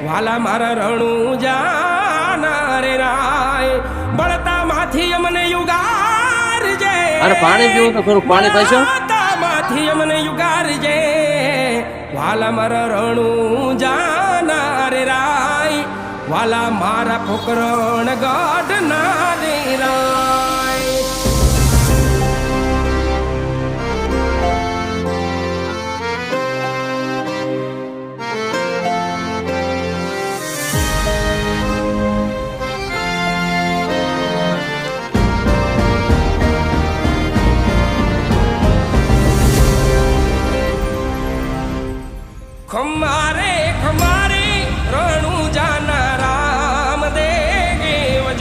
વાલા મારા રણું જાના રે રાય બળતા માંથી અમને યુગારજે અરે પાણી પીવું તો ખરું પાણી પાછો માંથી અમને યુગારજે વાલા મારા રણું જાના રે રાય વાલા મારા પોકરણ ગઢ ના રે રાય